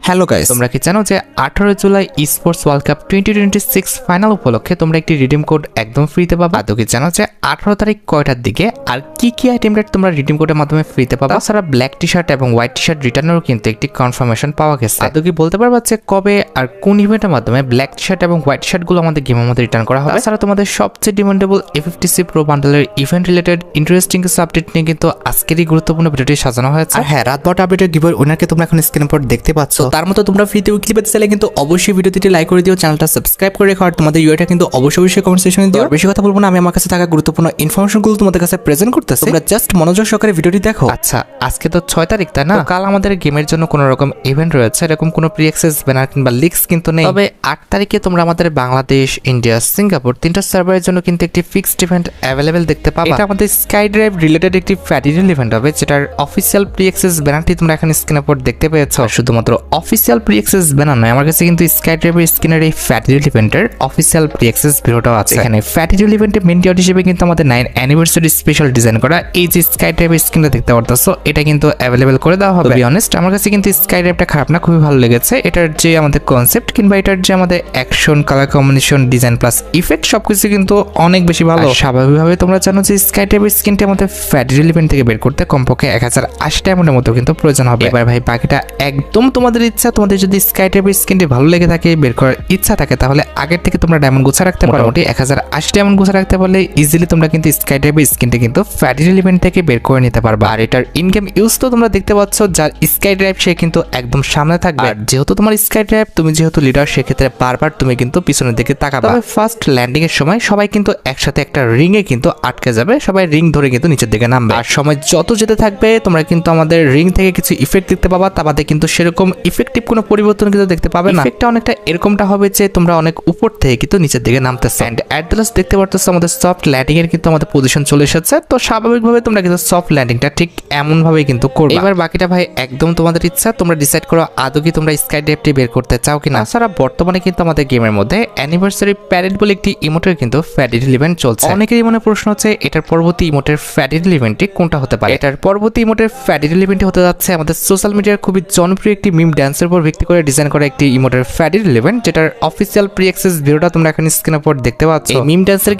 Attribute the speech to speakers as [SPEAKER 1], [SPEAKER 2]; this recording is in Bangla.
[SPEAKER 1] হ্যালো গাইস, তোমরা কি জানো যে 18 July sports world cup 2026 final উপলক্ষে তোমরা একটি রিডিম কোড একদম ফ্রিতে পাবা। আদৌ কি জানো যে 18 তারিখ কয়টার দিকে আর কি কি আইটেম রেট তোমরা রিডিম কোডের মাধ্যমে ফ্রিতে পাবা? তাছাড়া ব্ল্যাক টি শার্ট এবং হোয়াইট টি শার্ট রিটার্নেরও কিন্তু একটি কনফার্মেশন পাওয়া গেছে। আদৌ কি বলতে পারবা যে কবে আর কোন ইভেন্টের মাধ্যমে ব্ল্যাক টি শার্ট এবং হোয়াইট টি শার্ট গুলো আমাদের গেমের মধ্যে রিটার্ন করা হবে? তাছাড়া তোমাদের সবচেয়ে ডিমান্ডেবল A50C প্রো বান্ডেলের ইভেন্ট রিলেটেড ইন্টারেস্টিং কিছু আপডেট নিয়ে কিন্তু আজকেরই গুরুত্বপূর্ণ ভিডিওটি সাজানো হয়েছে। আর হ্যাঁ, রাত 12টা আপডেটের গিভওয়ে উইনারকে তোমরা এখন স্ক্রিনের পর দেখতে পাচ্ছ। তার মতো তোমরা ফ্রিতে উইকলি পেতে চাইলে কিন্তু অবশ্যই ভিডিওটিতে লাইক করে দিও, চ্যানেলটা সাবস্ক্রাইব করে রেখো, আর তোমাদের ইউআইটা কিন্তু অবশ্যই কমেন্ট সেকশনে দিও। বেশি কথা বলবো না, আমি আমার কাছে থাকা গুরুত্বপূর্ণ ইনফরমেশনগুলো তোমাদের কাছে প্রেজেন্ট করতেছি, তোমরা জাস্ট মনোযোগ সহকারে ভিডিওটি দেখো। আচ্ছা, আজকে তো 6 তারিখ, তাই না? কাল আমাদের গেমের জন্য কোনো রকম ইভেন্ট রয়েছে, এরকম কোনো প্রি অ্যাক্সেস ব্যানার কিংবা লিক্স কিন্তু নেই। তবে 8 তারিখে তোমরা আমাদের বাংলাদেশ, ইন্ডিয়া, সিঙ্গাপুর তিনটা সার্ভারের জন্য কিন্তু একটি ফিক্সড ইভেন্ট অ্যাভেলেবেল দেখতে পাবে। এটা আমাদের স্কাই ড্রাইভ রিলেটেড একটি ফ্যাটিডিল ইভেন্ট হবে, যেটার অফিসিয়াল প্রি অ্যাক্সেস ব্যানারটি তোমরা এখন স্ক্রিনের উপর দেখতে পেয়েছো। শুধুমাত্র অফিসিয়াল প্রি অ্যাক্সেস ব্যানার নয়, আমার কাছে কিন্তু স্কাই ড্রাইভের স্ক্রিনের এই ফ্যাটিডিল ইভেন্টের অফিসিয়াল প্রি অ্যাক্সেস ভিডিওটাও আছে। এখানে ফ্যাটিডিল ইভেন্টের মেইন ডিউট হিসেবে কিন্তু আমাদের 9 অ্যানিভার্সারি স্পেশাল ডিজাইন করা এই যে স্কাই ড্রাইভের স্ক্রিনটা দেখতে পারতেছো, এটা কিন্তু অ্যাভেলেবেল করে দেওয়া হবে। টু বি অনেস্ট, আমার কাছে কিন্তু স্কাই ড্রাইভটা খারাপ না, খুবই ভালো লেগেছে। এটার যে আমাদের কনসেপ্ট কিংবা এটার যে আমাদের action, colour combination, design plus effect সবকিছু কিন্তু অনেক বেশি ভালো। স্বাভাবিকভাবে তোমরা জানো যে স্কাই ড্রাইভের স্ক্রিনটি আমাদের ফ্যাটিডিল ইভেন্ট থেকে বের করতে কমপক্ষে 1080 ডায়মন্ডের মতো কিন্তু প্রয়োজন হবে। এবার ভাই বাকিটা একদম তোমাদের ইচ্ছা। তোমাদের যদি স্কাই ড্রাইভের স্ক্রিনটি ভালো লেগে থাকে, বের করার ইচ্ছা থাকে, তাহলে আগের থেকে তোমরা ডায়মন্ড গুছা রাখতে পারো। মোটামুটি 1080 ডায়মন্ড গুছা রাখতে পারলে ইজিলি তোমরা কিন্তু স্কাই ড্রাইভের স্ক্রিনটি কিন্তু ফ্যাটিডিল ইভেন্ট থেকে বের করে নিতে পারবা। আর এটার ইন গেম ইউজ তো তোমরা দেখতে পাচ্ছ, যার স্কাই ড্রাইভ সে কিন্তু একদম সামনে থাকবে। আর যেহেতু তোমার স্কাই ড্রাইভ, তুমি যেহেতু লিডার, সেক্ষেত্রে বারবার তুমি কিন্তু পিছনের দিকে তাকাবে। তবে ফার্স্ট ল্যান্ডিং এর সময় সবাই কিন্তু একসাথে একটা রিং এ কিন্তু আটকে যাবে, সবাই রিং ধরে কিন্তু নিচের দিকে নামবে। আর সময় যত যেতে থাকবে তোমরা কিন্তু আমাদের রিং থেকে কিছু ইফেক্ট দেখতে পাবা, তা বাদে কিন্তু সেরকম ইফেক্টিভ কোনো পরিবর্তন কিন্তু দেখতে পাবে না। ইফেক্টটা অনেকটা এরকমটা হবে যে তোমরা অনেক উপর থেকে কিন্তু নিচের দিকে নামতেছো। এন্ড অ্যাট দ্য লাস্ট দেখতে পারতেছো আমাদের সফট ল্যান্ডিং এর কিন্তু আমাদের পজিশন চলে এসেছে। তো স্বাভাবিকভাবে তোমরা কিন্তু সফট ল্যান্ডিংটা ঠিক এমন ভাবেই কিন্তু করবে। এবার বাকিটা ভাই একদম তোমাদের ইচ্ছা, তোমরা ডিসাইড করো আদৌ কি তোমরা স্কাই ড্রাইভটি বের করতে চাও কিনা। তাছাড়া বর্তমানে কিন্তু আমাদের গেমের মধ্যে অ্যানিভার্সারি প্যারেড বলে একটি ইমোটের কিন্তু ফ্যাটিডিল ইভেন্ট চলছে। অনেকেরই মনে প্রশ্ন হচ্ছে এটার পরবর্তী ইমোটের ফ্যাটিডিল ইভেন্টটি কোনটা হতে পারে। এটার পরবর্তী ইমোটের ফ্যাটিডিল ইভেন্টটি হতে যাচ্ছে আমাদের সোশ্যাল মিডিয়ার খুবই জনপ্রিয় একটি মিম ড্যান্সের উপর ভিত্তি করে ডিজাইন করা একটি ইমোটের ফ্যাটিডিল ইভেন্ট, যেটার অফিসিয়াল প্রি অ্যাক্সেস ভিডিওটা তোমরা এখন স্ক্রিনের উপর দেখতে পাচ্ছ। এই মিম ড্যান্সের